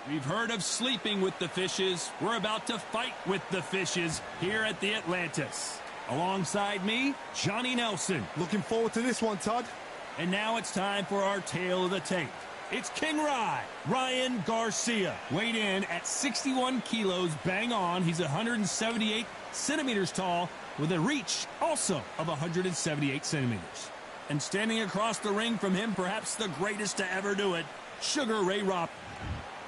We've heard of sleeping with the fishes. We're about to fight with the fishes here at the Atlantis. Alongside me, Johnny Nelson. Looking forward to this one, Todd. And now it's time for our tale of the tape. It's King Ryan Garcia. Weighed in at 61 kilos, bang on. He's 178 centimeters tall with a reach also of 178 centimeters. And standing across the ring from him, perhaps the greatest to ever do it, Sugar Ray Robinson.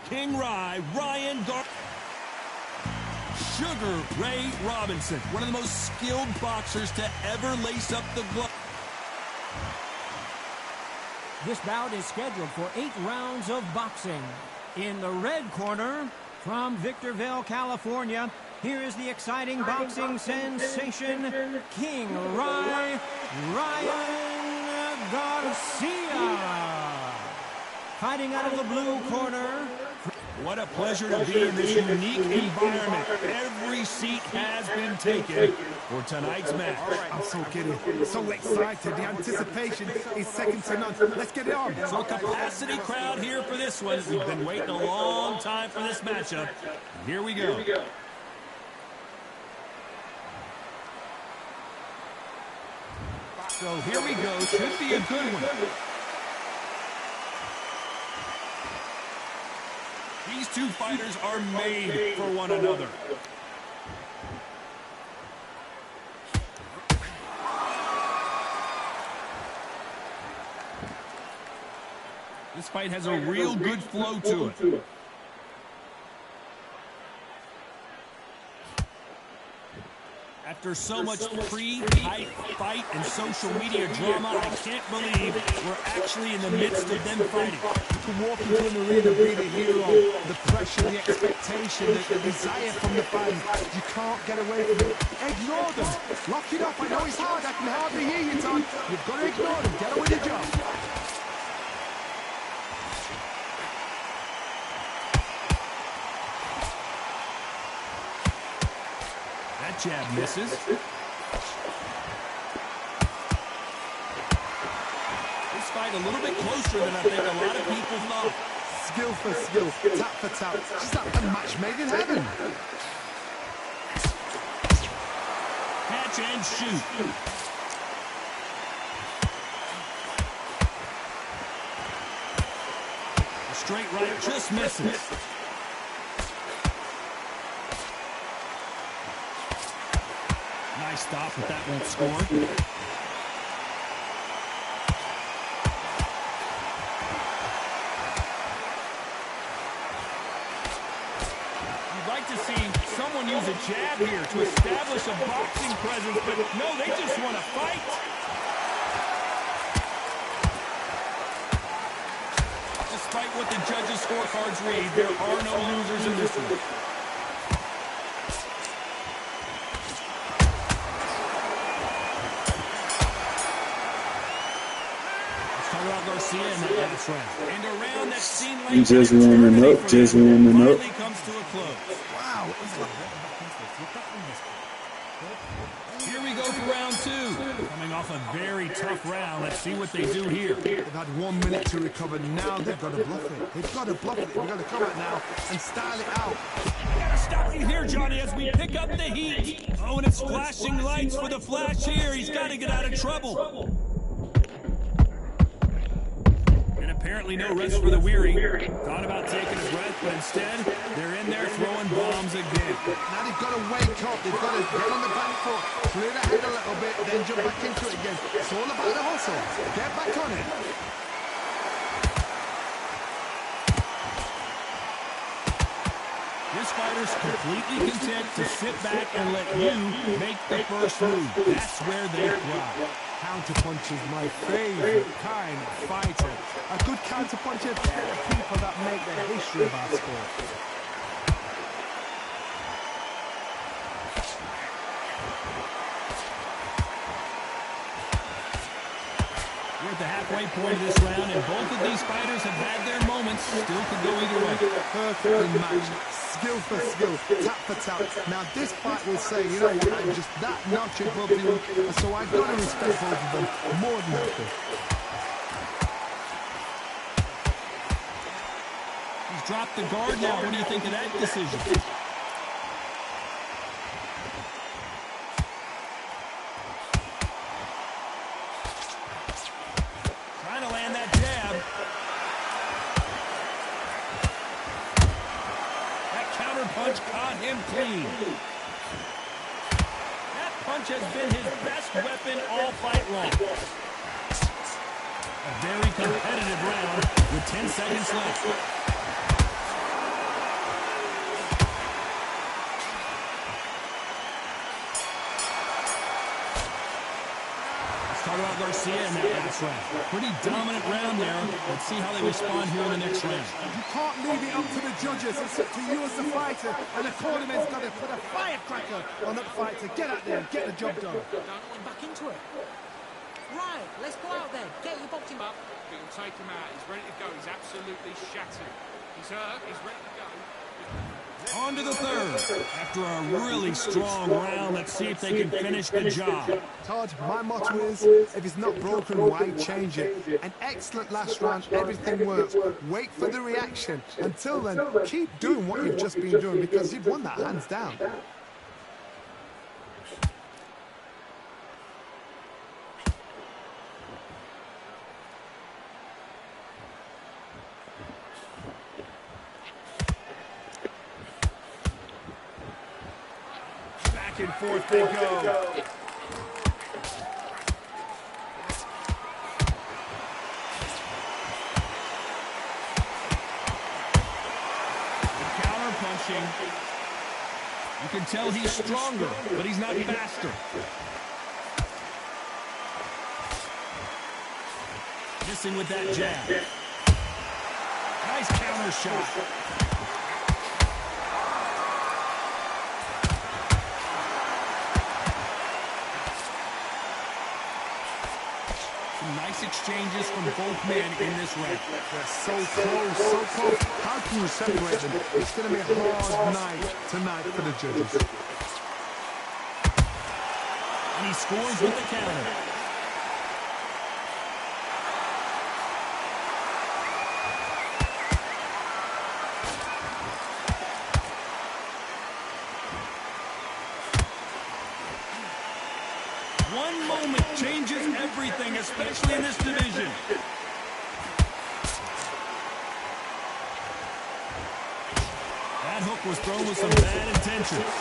King Ryan Sugar Ray Robinson, one of the most skilled boxers to ever lace up the glove. This bout is scheduled for 8 rounds of boxing. In the red corner, from Victorville, California, here is the exciting boxing sensation, King Ryan Garcia. Fighting out of the blue corner. What a pleasure to be in this unique environment. Every seat has been taken for tonight's match. I'm so giddy, so excited. The anticipation is second to none. Let's get it on. So capacity crowd here for this one. We've been waiting a long time for this matchup. Here we go. So here we go. Should be a good one. These two fighters are made for one another. This fight has a real good flow to it. After so much pre-hype fight and social media drama, I can't believe we're actually in the midst of them fighting. You can walk into an arena being a hero. The pressure, the expectation, the desire from the fans. You can't get away from it. Ignore them. Lock it up. I know it's hard. I can hardly hear you, Tom. You've got to ignore them. Get on with your job. Jab misses. This fight a little bit closer than I think a lot of people thought. Skill for skill, tap for tap. Just like a match made in heaven. Catch and shoot. A straight right just misses. Nice stop, but that won't score. You'd like to see someone use a jab here to establish a boxing presence, but no, they just want to fight. Despite what the judges' scorecards read, there are no losers in this one. Garcia in that last round. And a round that seemed like just warming up, just warming up. Comes to a close. Wow. Here we go for round 2. Coming off a very tough round. Let's see what they do here. They've had 1 minute to recover. Now they've got to bluff it. They've got to bluff it. We've got to come out now and style it out. Gotta stop right here, Johnny, as we pick up the heat. Oh, and it's flashing lights for the flash here. He's got to get out of trouble. Apparently no rest for the weary. Thought about taking a breath, but instead, they're in there throwing bombs again. Now they've got to wake up. They've got to get on the back foot, clear the head a little bit, then jump back into it again. It's all about the hustle. Get back on it. This fighter's completely content to sit back and let you make the first move. That's where they thrive. Counterpunch is my favorite kind of fighter. A good counterpuncher, they're the people that make the history of our sport. We're at the halfway point of this round, and both of these fighters have had their moments. Still could go either way. Perfectly matched. Skill for skill, tap for tap. Now this fight will say, you know what, I'm just that notch above you, and so I've got to respect both of them more than happy. He's dropped the guard now. What do you think of that decision? Trying to land that jab. That counter punch caught him clean. That punch has been his best weapon all fight long. A very competitive round with 10 seconds left. Let's talk about Garcia in that last round. Pretty dominant round there. Let's see how they respond here in the next round. You can't leave it up to the judges. It's up to you as the fighter. And the cornerman's got to put a firecracker on that fighter. Get out there and get the job done. Going back into it. Right, let's go out there. Get your boxing up. It'll take him out. He's ready to go. He's absolutely shattered. He's hurt. He's ready to go. On to the third. After a really strong round, let's see if they can finish the job. Todd, my motto is, if it's not broken, why change it? An excellent last round, everything works. Wait for the reaction. Until then, keep doing what you've just been doing because you've won that hands down. Back and forth they go. Counter punching. You can tell he's stronger, but he's not faster. Missing with that jab. Nice counter shot. Nice exchanges from both men in this round. They're so close, so close. How can you separate them? It's going to be a hard night tonight for the judges. And he scores with the counter. One moment changes everything, especially in this division. That hook was thrown with some bad intentions.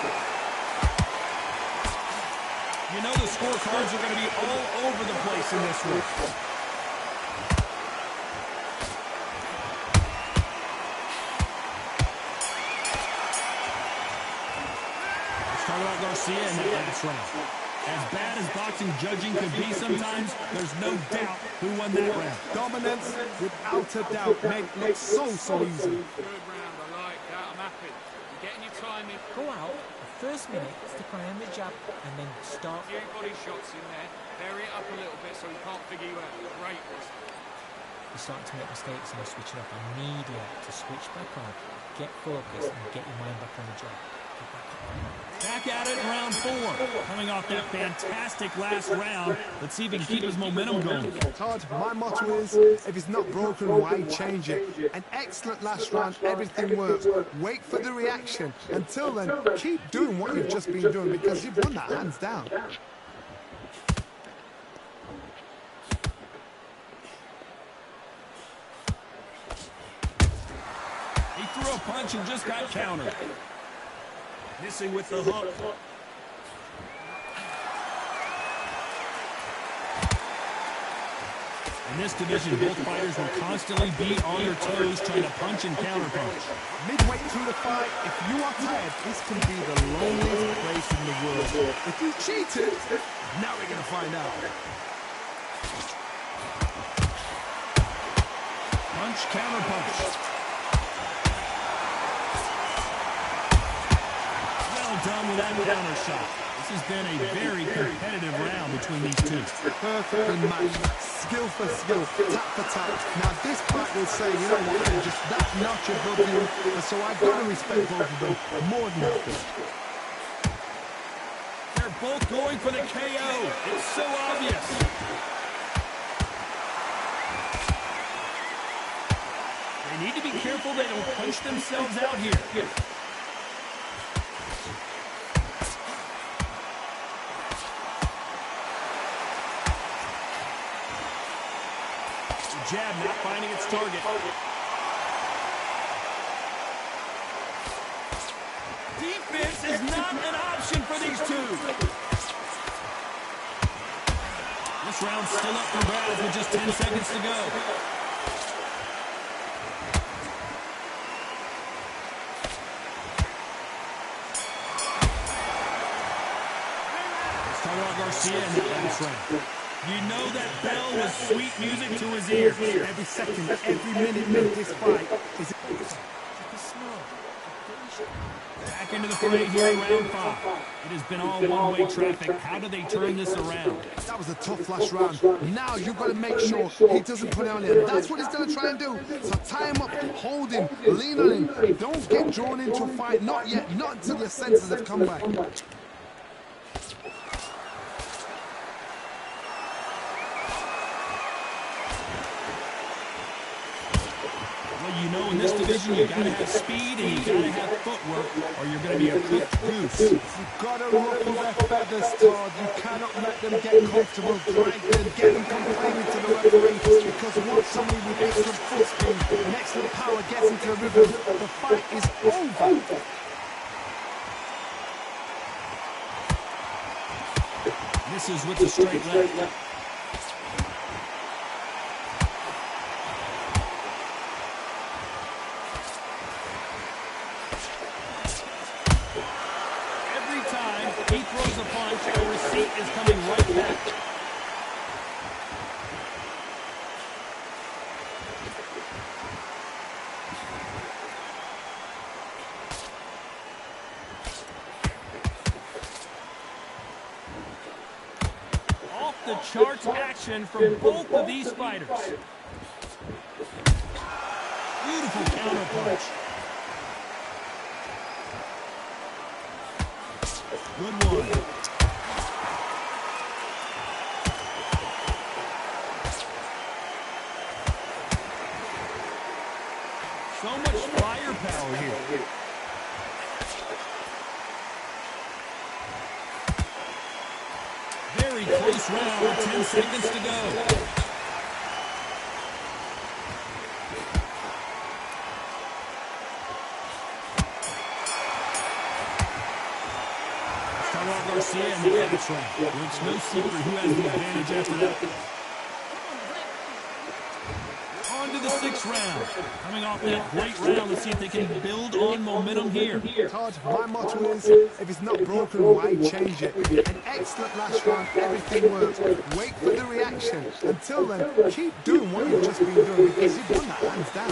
You know the scorecards are going to be all over the place in this one. Let's talk about Garcia in that last round. As bad as boxing judging could be sometimes, there's no doubt who won that round. Dominance, without a doubt, made it look so easy. Good round. I like that. I'm happy. You're getting your timing. Go out. The first minute, stick around the jab, and then start. Few body shots in there. Bury it up a little bit so he can't figure you out. Great. You're starting to make mistakes and you switch it up. I need you to switch back on, get focused, and get your mind back on the jab. Back at it in round 4. Coming off that fantastic last round. Let's see if he can keep his momentum going. Todd, my motto is, if it's not broken, why change it? An excellent last round, everything works. Wait for the reaction. Until then, keep doing what you've just been doing because you've won that hands down. He threw a punch and just got countered. Missing with the hook. In this division, both fighters will constantly be on their toes trying to punch and counterpunch. Midway through the fight, if you are tired, this can be the loneliest place in the world. If you cheated, now we're going to find out. Punch, counterpunch. Done with that counter shot. This has been a very competitive round between these two. Perfectly matched, skill for skill, tap for tap. Now this fight will say, you know what, I'm just that notch above you, and so I've got to respect both of them more than nothing. They're both going for the KO. It's so obvious. They They need to be careful they don't punch themselves out here. The jab not finding its target. Defense is not an option for these two. This round's still up for grabs with just 10 seconds to go. Let's talk about Garcia in that last round. You know that bell was sweet music to his ears. Every second, every minute of this fight is... Back into the fray here in round 5. It has been all one-way traffic. How do they turn this around? That was a tough last round. Now you've got to make sure he doesn't put it on him. That's what he's going to try and do. So tie him up, hold him, lean on him. Don't get drawn into a fight. Not yet. Not until your senses have come back. Well, you know in this division you got to have speed and you got to have footwork or you're going to be a cooked goose. You've got to ruffle their feathers, Todd. You cannot let them get comfortable, drag them, get them complaining to the referee, because once somebody with excellent foot speed and excellent power gets into the rhythm, the fight is over. Misses with the straight leg. He throws a punch, the receipt is coming right back. Off the charts action from both of these fighters. Beautiful counter punch. Good one. So much firepower here. Very close round with 10 seconds to go. Garcia in the last round. It's no secret who has the advantage after that. On to the 6th round. Coming off that great round, let's see if they can build on momentum here. Todd, my motto is, if it's not broken, why change it? An excellent last round, everything works. Wait for the reaction. Until then, keep doing what you've just been doing, because you've done that hands down.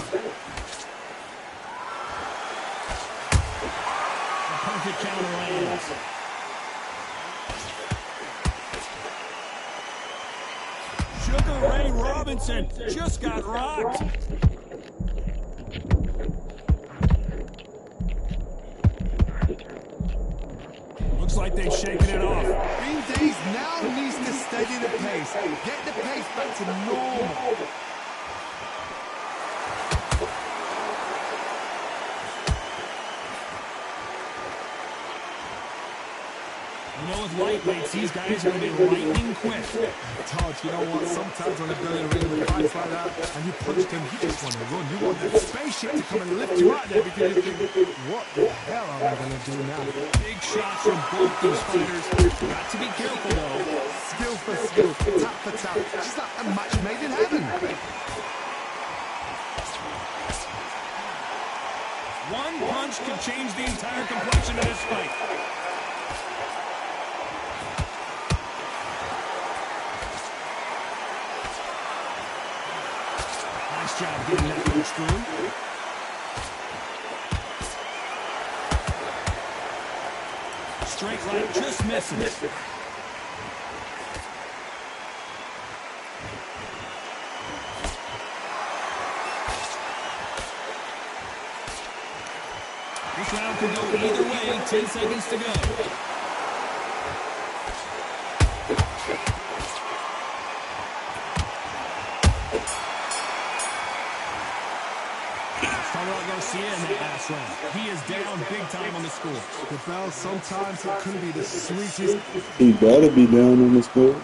A perfect counter lands. Sugar Ray Robinson just got rocked. Looks like they've shaken it off. Bindies now needs to steady the pace. Get the pace back to normal. You know, with lightweights, these guys are going to be lightning quick. Todd, you know what? Sometimes when I've done in a ring with fights like that, and you punch them, you just want to run. You want that spaceship to come and lift you out there, because you think, what the hell am I going to do now? Big shots from both these fighters. Got to be careful, though. Skill for skill, tap for tap. Just like a match made in heaven. One punch could change the entire complexion of this fight. Nice job getting that punch through. Straight right, just misses. This round could go either way. 10 seconds to go. Garcia in that last round. He is down big time on the score. The bell, sometimes it couldn't be the sweetest. He better be down on the score.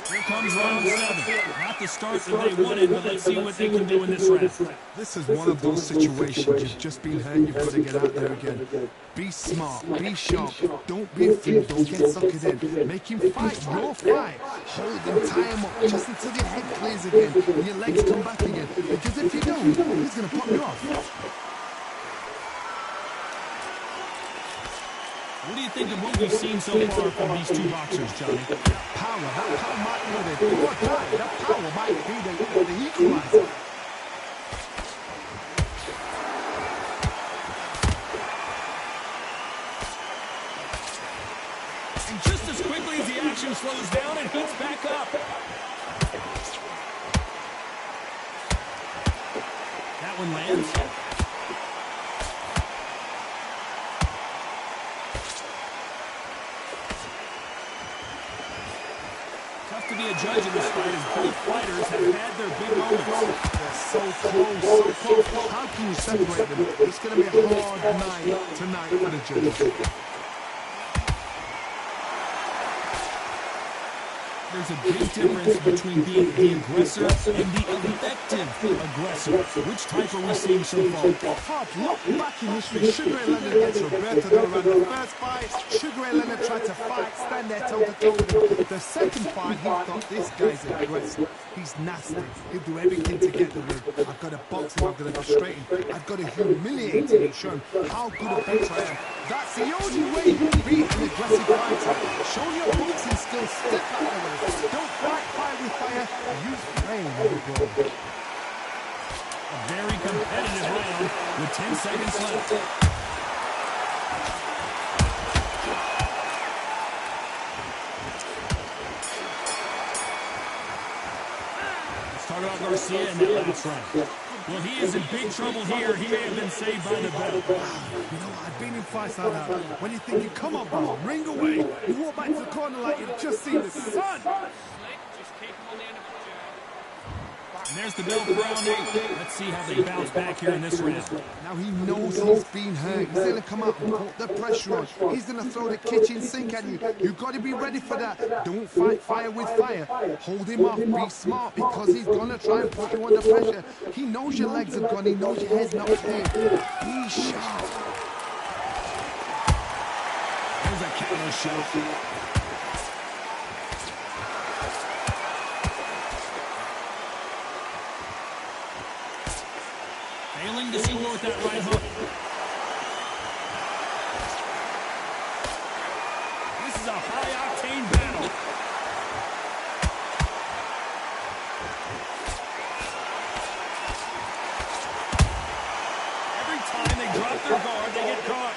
Here comes round 7. Not the start that they wanted, but let's see what they can do in this round. This is one of those situations. You've just been hurt, you've got to get out there again. Be smart, be sharp, don't be a fool, don't get suckered in. Make him fight your fight. Hold him, tie him up, just until your head clears again and your legs come back again. Because if you don't, he's going to pop you off. What do you think of what we've seen so far from these two boxers, Johnny? Power, that power might be the good guy. That power might be the equalizer. And just as quickly as the action slows down and heats back up. That one lands. Tough to be a judge in this fight as both fighters have had their big moments. They're so close, so close. How can you separate them? It's going to be a hard night tonight for the judges. There's a big difference between being the aggressor and the effective aggressor. Which type are we seeing so far? Hard look back in history. Sugar Ray Leonard against Roberto Del Rio. The first fight, Sugar Ray Leonard tried to fight, stand there toe-to-toe with him. The second fight, he thought, this guy's aggressive. He's nasty. He'll do everything to get the win. I've got to box him, I've got to frustrate him. I've got to humiliate him and show him how good a boxer I am. That's the only way you can beat an aggressive fighter. Show your boxing skills, step out the way. Don't fight fire with fire. Use flame with the ball. A very competitive round with 10 seconds left. Let's talk about Garcia in that last round. Well, he is in big trouble here. He may have been saved by the bell. You know, I've been in fights like that. When you're thinking, come on, bro, ring away. You walk back to the corner like you've just seen the sun. And there's the bell for round 8. Let's see how they bounce back here in this round. Now he knows he's been hurt. He's going to come out and put the pressure on. He's going to throw the kitchen sink at you. You've got to be ready for that. Don't fight fire with fire. Hold him off. Be smart because he's going to try and put you under pressure. He knows your legs are gone. He knows your head's not clear. Be sharp. There's a counter shot. Failing to score with that right hook. This is a high-octane battle. Every time they drop their guard, they get caught.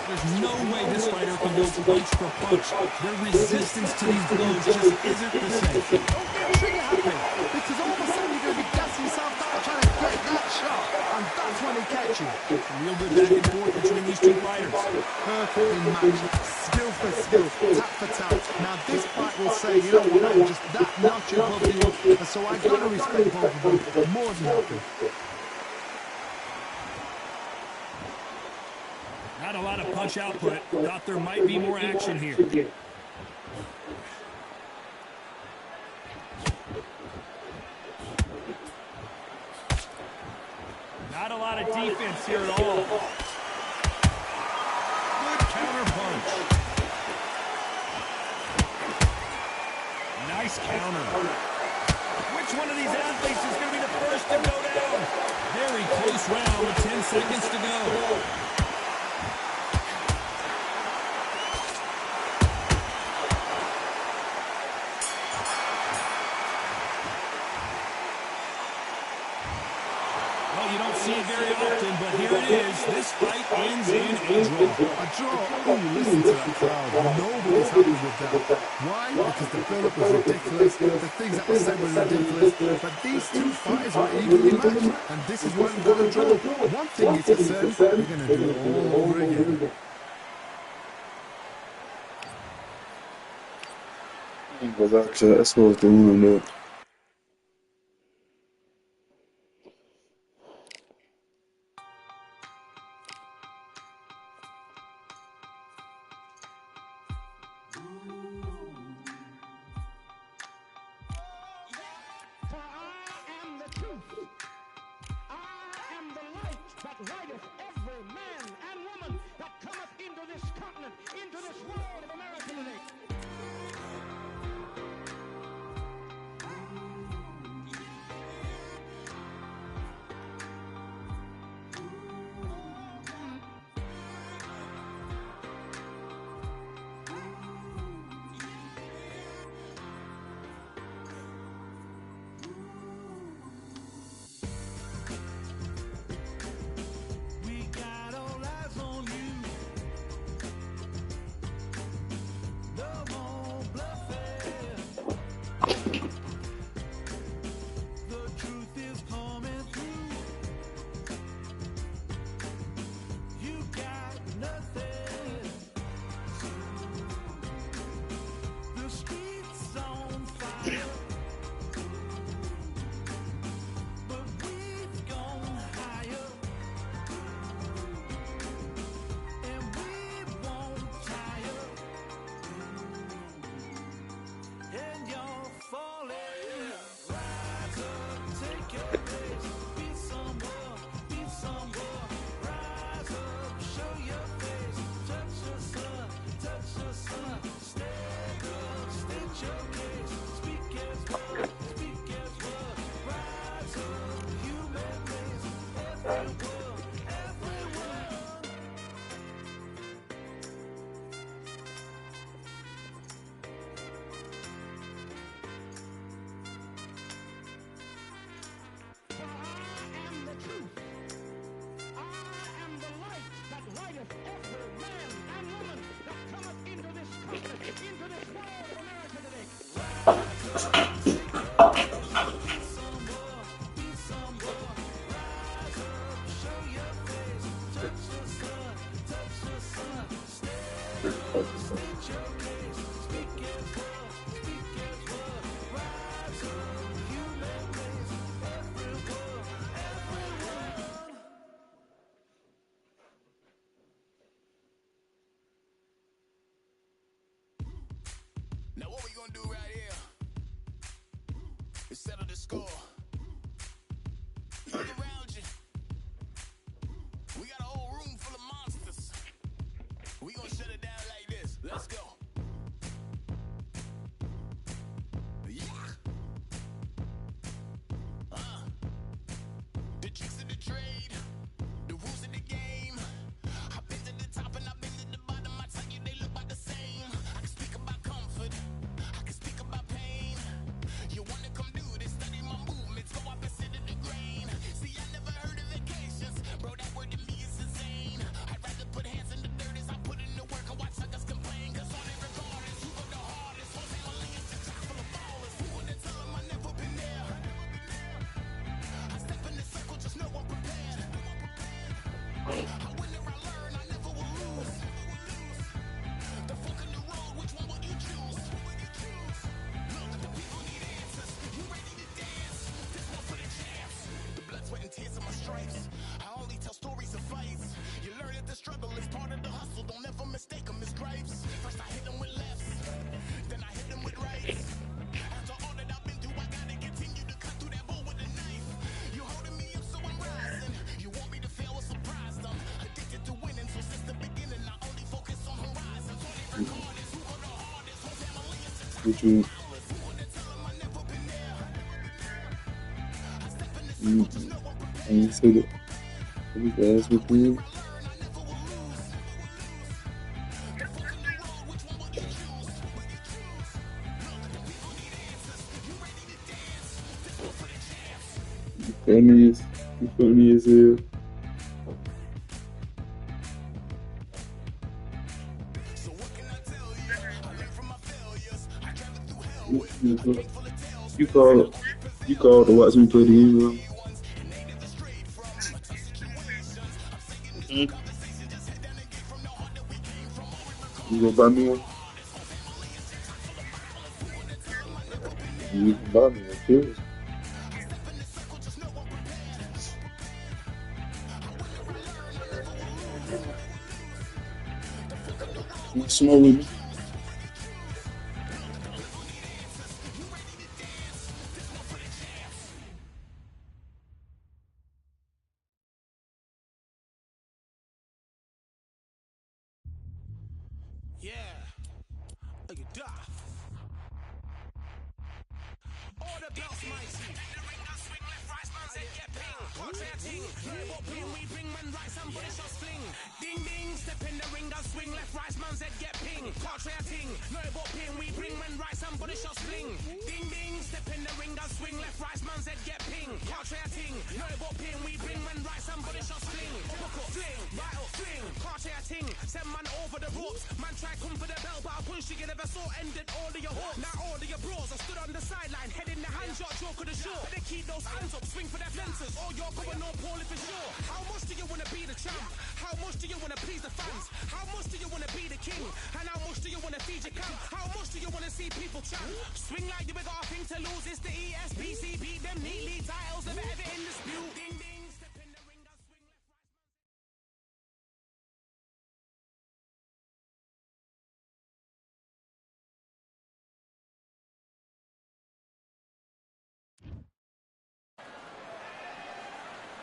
There's no way this fighter can go punch for punch. Their resistance to these blows just isn't the same. Don't get trigger happy because all of a sudden you're going to be gassing yourself out trying to get that shot, and that's when they catch you. Real good back and forth between these two fighters. Perfectly matched, skill for skill, tap for tap. Now this fight will say, you know what, I'm just that notch above you, and so I got to respect both of them more than happy. Not a lot of punch output. Thought there might be more action here. Not a lot of defense here at all. Good counter punch. Nice counter. Which one of these athletes is going to be the first to go down? Very close round with 10 seconds to go. You don't see it very often, but here it is. This fight ends in a draw. A draw? Oh, listen to that crowd. Nobody's happy with that. Why? Because the build-up was ridiculous. The things that were said were ridiculous. But these two fighters were evenly matched, and this is why we've got a draw. One thing is for certain, we're going to do it all over again. Was actually, that's what I was doing. Now what we gonna do right here is settle the score. Look around you. We got a whole room full of monsters. We gonna shut it down like this. Let's go. Yeah. The tricks of the trade, the rules of the game. I've been to the top and I've been to the bottom. I tell you they look about the same. I can speak about comfort. I can speak about pain. You wanna come do this? Study my movements. Go up and sit in the grain. See, I never heard of vacations. Bro, that word to me is insane. I'd rather put hands in the dirt as I put in the work. I watch suckers complain. Cause on it regardless, who go the hardest? Whole family is a job full of ballers. Who wanna tell them I never been there? I step in the circle, just know I'm prepared. I win or I learn, I never will lose. The fork in the road, which one will you choose? Look, the people need answers. You ready to dance? This one for the champs. The blood, sweat, and tears of my stripes. I only tell stories of fights. You learn that the struggle is part of the hustle. Don't ever mistake them as gripes. First I hit them with lefts, then I hit them with rights. After all that I've been through, I gotta continue to cut through that bull with a knife. You holding me up, so I'm rising. You want me to fail or surprise them? Addicted to winning, so since the beginning, I only focus on horizons. All they record is who go the hardest. Whole family is the top. Which one? Who wanna tell them I never been there? I step in the circle, just know I'm prepared. I didn't say that. I just asked which one. I learn, I never will lose. The fork in the road, which one will you choose? Look, the people need answers. You ready to dance? This one for the champs. You funny as hell. So what can I tell you? I learned from my failures. I traveled through hell with a bank full of tales. You called to watch me play the game, bro. Ones, and they never strayed from tough situations. I'm saying this conversation, just head down and get from the heart that we came from. All we recall You gonna buy me one? You can buy me one, too. step in the circle, just know I'm prepared. I win or I learn, I never will lose. The fork in the road, You smoke with me? you ready to dance? This one for the champs. Yeah. Look at that. All the belts mighty. In the ring, I swing left, right, man said get ping. Portrait ting. No what ping, we bring man right, somebody shot fling. Ding ding, step in the ring, I swing left, right, man said get ping. Portrait ting. No what ping, we bring man right, somebody shot fling. Ding ding, step in the ring, I swing left, right, man said get ping. Portrait ting. No what ping, we bring man right, somebody shot fling. Hook up, fling, right up, fling. Portrait ting. Send man over the ropes. Man try come for the bell, but I punch you never saw ended all of your hopes. Now all of your bros are stood on the sideline, head in the hand shot, joke of the show. But they keep those hands up, swing for their fences. Oh, you're going on poorly for sure. How much do you wanna be the champ? How much do you wanna please the fans? How much do you wanna be the king? And how much do you wanna feed your camp? How much do you wanna see people champ? Swing like you got a thing to lose. It's the ESPC, beat them neatly. Titles never ever in dispute. Ding ding, step in the ring, I swing left, right.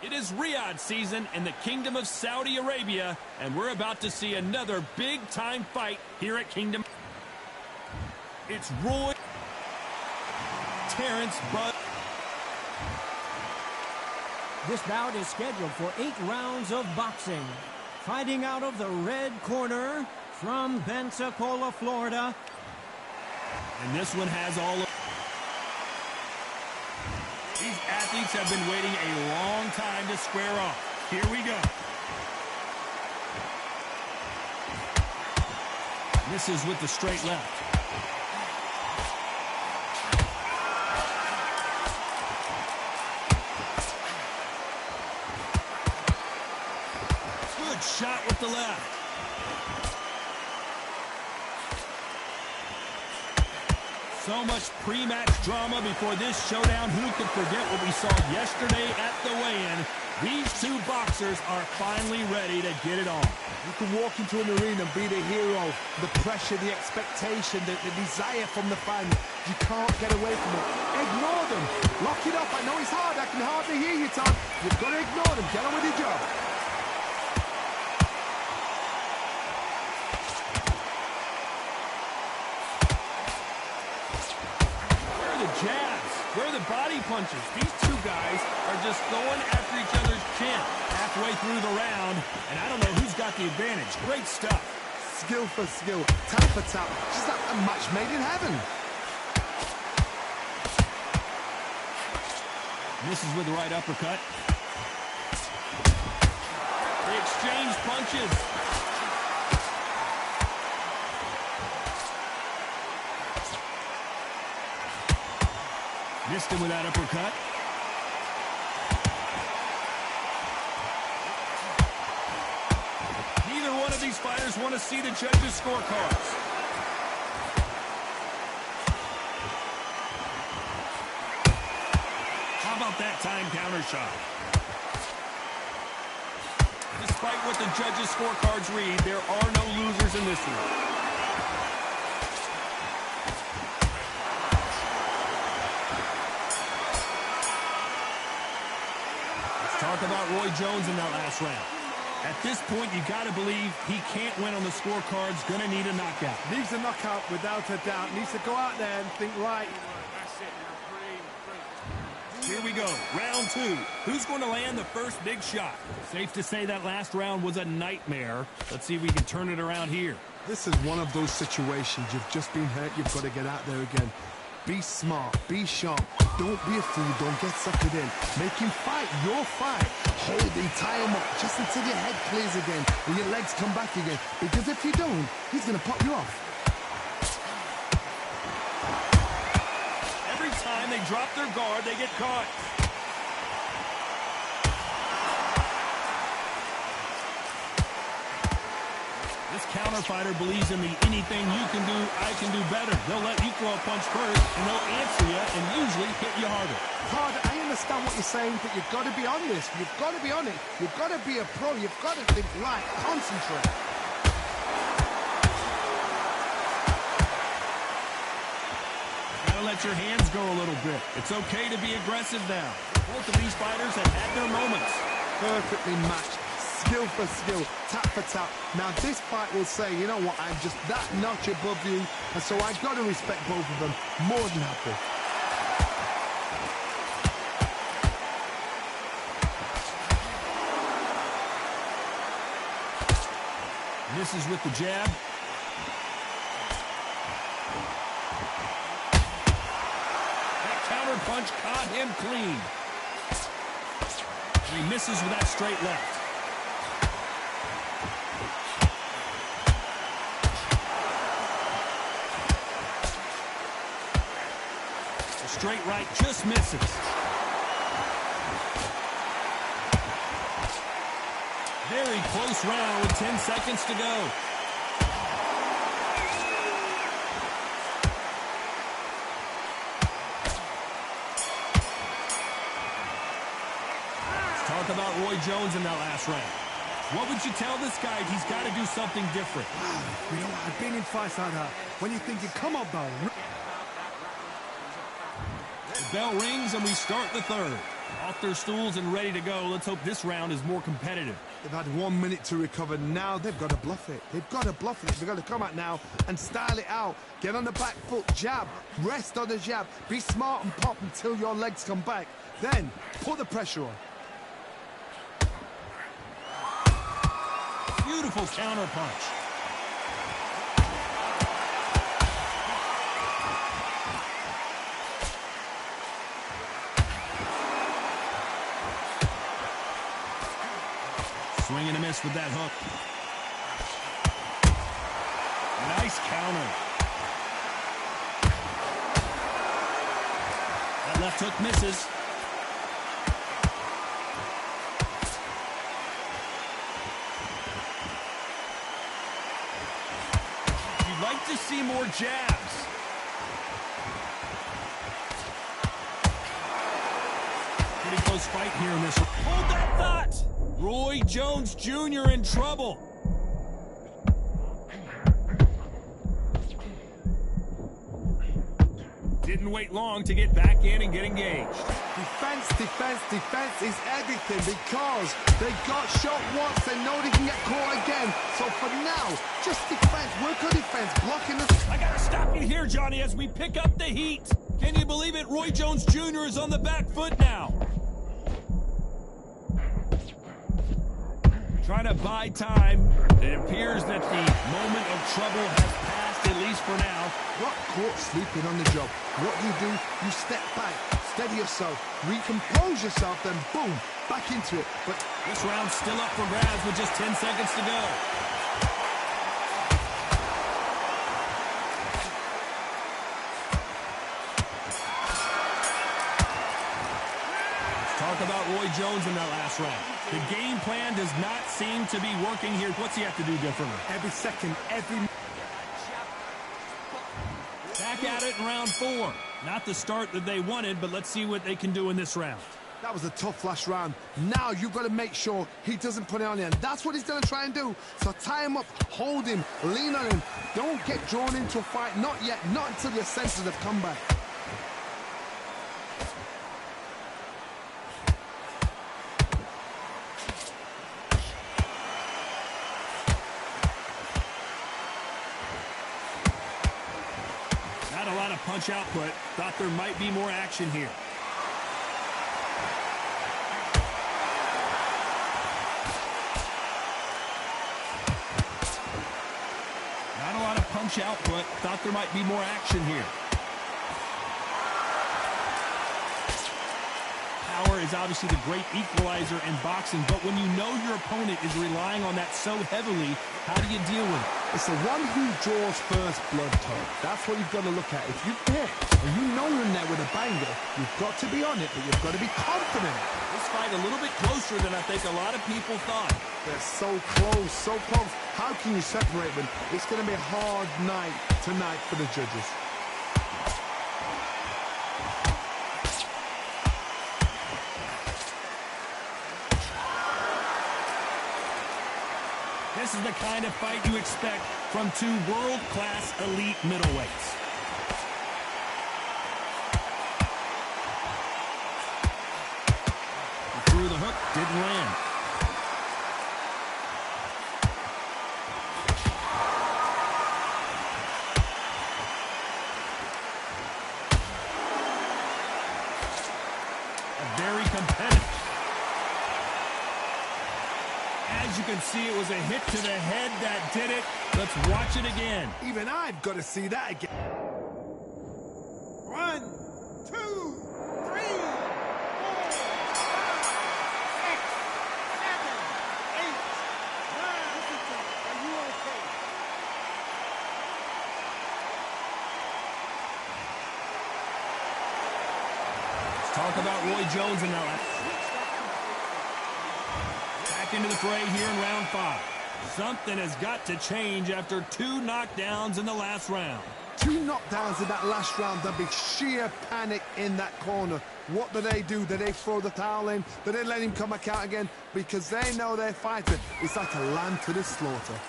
It is Riyadh season in the Kingdom of Saudi Arabia, and we're about to see another big-time fight here at Kingdom. It's Roy Terrence Bud. This bout is scheduled for 8 rounds of boxing. Fighting out of the red corner from Pensacola, Florida. And this one has all of... These athletes have been waiting a long time to square off. Here we go. Misses with the straight left. Good shot with the left. So much pre-match drama before this showdown. Who could forget what we saw yesterday at the weigh-in? These two boxers are finally ready to get it on. You can walk into an arena and be the hero. The pressure, the expectation, the desire from the fans. You can't get away from it. Ignore them. Lock it up. I know it's hard. I can hardly hear you, Tom. You've got to ignore them. Get on with your job. Jabs, where are the body punches? These two guys are just going after each other's chin halfway through the round, and I don't know who's got the advantage. Great stuff. Skill for skill, tap for tap, just like a match made in heaven. Misses with the right uppercut. They exchange punches. Missed him with that uppercut. Neither one of these fighters want to see the judges' scorecards. How about that time counter shot? Despite what the judges' scorecards read, there are no losers in this one. Talk about Roy Jones in that last round. At this point, you got to believe he can't win on the scorecards. Going to need a knockout. Needs a knockout without a doubt. Needs to go out there and think right. That's it. Here we go. Round two. Who's going to land the first big shot? Safe to say that last round was a nightmare. Let's see if we can turn it around here. This is one of those situations. You've just been hurt. You've got to get out there again. Be smart. Be sharp. Don't be a fool. Don't get suckered in. Make him fight your fight. Hold him, tie him up just until your head clears again and your legs come back again. Because if you don't, he's going to pop you off. Every time they drop their guard, they get caught. This counter fighter believes in the anything you can do, I can do better. They'll let you throw a punch first, and they'll answer you and usually hit you harder. Todd, I understand what you're saying, but you've got to be on this. You've got to be on it. You've got to be a pro. You've got to think right. Concentrate. Gotta let your hands go a little bit. It's okay to be aggressive now. Both of these fighters have had their moments. Perfectly matched. Skill for skill, tap for tap. Now this fight will say, you know what, I'm just that notch above you, and so I've got to respect both of them. More than happy. Misses with the jab. That counter punch caught him clean. And he misses with that straight left. Straight right just misses. Very close round with 10 seconds to go. Let's talk about Roy Jones in that last round. What would you tell this guy? He's got to do something different. You know, I've been in fights like that. When you're thinking, come on, Bo. The bell rings and we start the third. Off their stools and ready to go. Let's hope this round is more competitive. They've had 1 minute to recover. Now they've got to bluff it. They've got to bluff it. They've got to come out now and style it out. Get on the back foot, jab, rest on the jab. Be smart and pop until your legs come back. Then put the pressure on. Beautiful counter punch. Swing and a miss with that hook. Nice counter. That left hook misses. You'd like to see more jabs. fight here in this. Hold that thought! Roy Jones Jr. in trouble. Didn't wait long to get back in and get engaged. Defense, defense, defense is everything because they got shot once. They know they can get caught again. So for now, just defense. Work on defense, blocking the... I gotta stop you here, Johnny, as we pick up the heat. Can you believe it? Roy Jones Jr. is on the back foot now. Trying to buy time. It appears that the moment of trouble has passed, at least for now. Got caught sleeping on the job. What do? You step back, steady yourself, recompose yourself, then boom, back into it. But this round's still up for grabs with just 10 seconds to go. Let's talk about Roy Jones in that last round. The game plan does not seem to be working here. What's he have to do differently? every second, every... Back at it in round 4. Not the start that they wanted, but let's see what they can do in this round. That was a tough last round. Now you've got to make sure he doesn't put it on you. And that's what he's going to try and do. So tie him up, hold him, lean on him. Don't get drawn into a fight. Not yet. Not until your senses have come back. Not a lot of punch output. Thought there might be more action here. Not a lot of punch output. Thought there might be more action here. Power is obviously the great equalizer in boxing, but when you know your opponent is relying on that so heavily, how do you deal with it? It's the one who draws first blood, Todd. That's what you've got to look at. If you hit and you know you're in there with a banger, you've got to be on it, but you've got to be confident. This fight a little bit closer than I think a lot of people thought. They're so close, so close. How can you separate them? It's going to be a hard night tonight for the judges. This is the kind of fight you expect from two world-class elite middleweights. He threw the hook, didn't land. Very competitive. As you can see, it was a hit to the head that did it. Let's watch it again. Even I've got to see that again. 1, 2, 3, 4, 5, 6, 7, 8, 9. Are you okay? Let's talk about Roy Jones in that last. Back into the fray here in round 5. Something has got to change after 2 knockdowns in the last round. 2 knockdowns in that last round. There'll be sheer panic in that corner. What do? Do they throw the towel in? Do they let him come back out again? Because they know their fighter is like a lamb to the slaughter.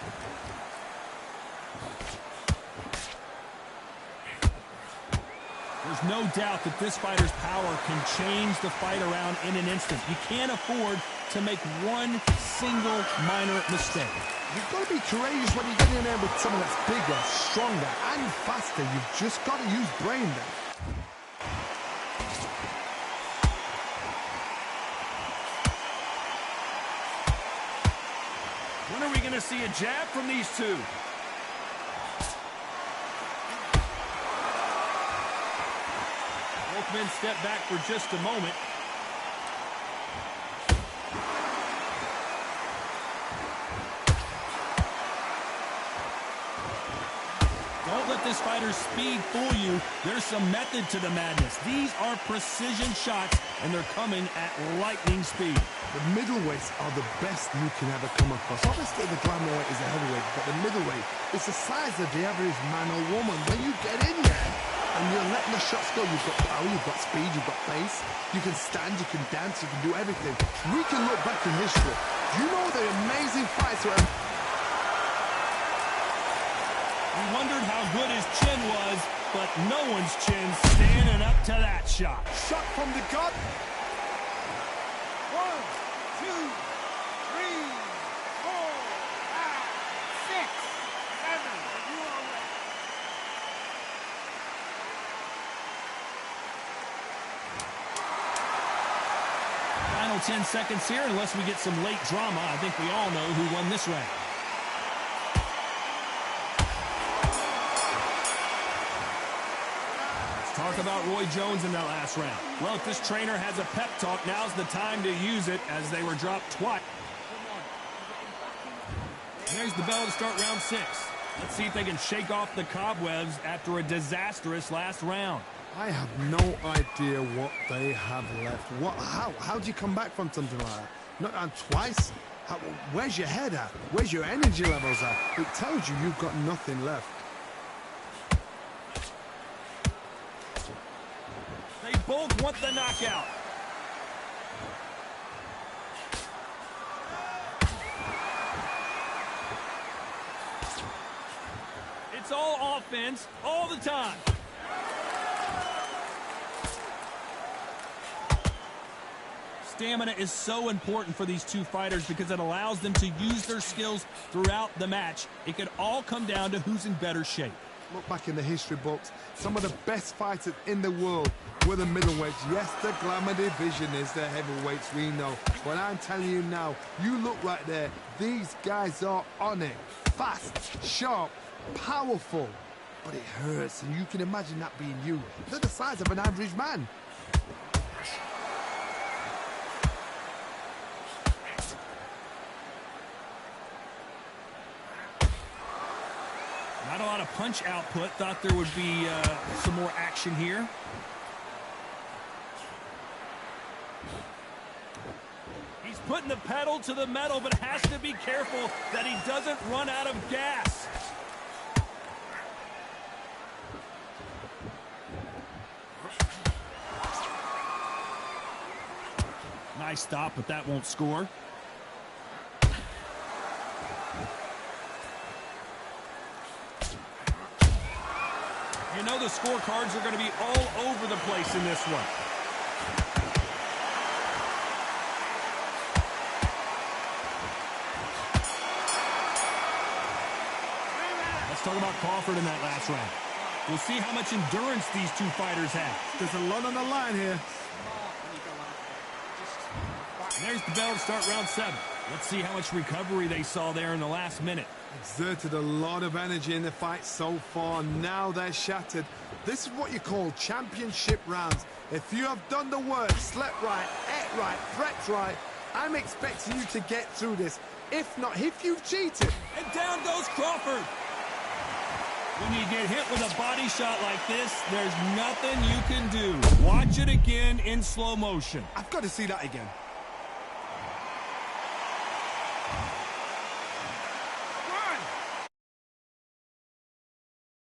There's no doubt that this fighter's power can change the fight around in an instant. You can't afford to make one single minor mistake. You've got to be courageous when you get in there with someone that's bigger, stronger, and faster. You've just got to use brain there. When are we going to see a jab from these two? Both men step back for just a moment. Don't let this fighter's speed fool you. There's some method to the madness. These are precision shots, and they're coming at lightning speed. The middleweights are the best you can ever come across. Obviously, the glamour is a heavyweight, but the middleweight is the size of the average man or woman. When you get in there, and you're letting the shots go. You've got power, you've got speed, you've got pace. You can stand, you can dance, you can do everything. We can look back in history. You know the amazing fights were. We wondered how good his chin was, but no one's chin standing up to that shot. Shot from the gut. 1, 2, 3, 4, 5, 6, 7. You are ready. Final 10 seconds here, unless we get some late drama. I think we all know who won this round. Let's talk about Roy Jones in that last round. Well, if this trainer has a pep talk, now's the time to use it, as they were dropped twice. There's the bell to start round 6. Let's see if they can shake off the cobwebs after a disastrous last round. I have no idea what they have left. How do you come back from something like that? Not twice? Where's your head at? Where's your energy levels at? It tells you you've got nothing left. They both want the knockout. It's all offense all the time. Stamina is so important for these two fighters because it allows them to use their skills throughout the match. It could all come down to who's in better shape. Look back in the history books. Some of the best fighters in the world were the middleweights. Yes, the glamour division is the heavyweights, we know. But I'm telling you now, you look right there. These guys are on it. Fast, sharp, powerful. But it hurts, and you can imagine that being you. They're the size of an average man. Not a lot of punch output. Thought there would be some more action here. He's putting the pedal to the metal, but has to be careful that he doesn't run out of gas. Nice stop, but that won't score. You know the scorecards are going to be all over the place in this one. Let's talk about Crawford in that last round. We'll see how much endurance these two fighters have. There's a lot on the line here. And there's the bell to start round 7. Let's see how much recovery they saw there in the last minute. Exerted a lot of energy in the fight so far. Now they're shattered. This is what you call championship rounds. If you have done the work, slept right, ate right, prepped right, I'm expecting you to get through this. If not, if you've cheated. And down goes Crawford. When you get hit with a body shot like this, there's nothing you can do. Watch it again in slow motion. I've got to see that again.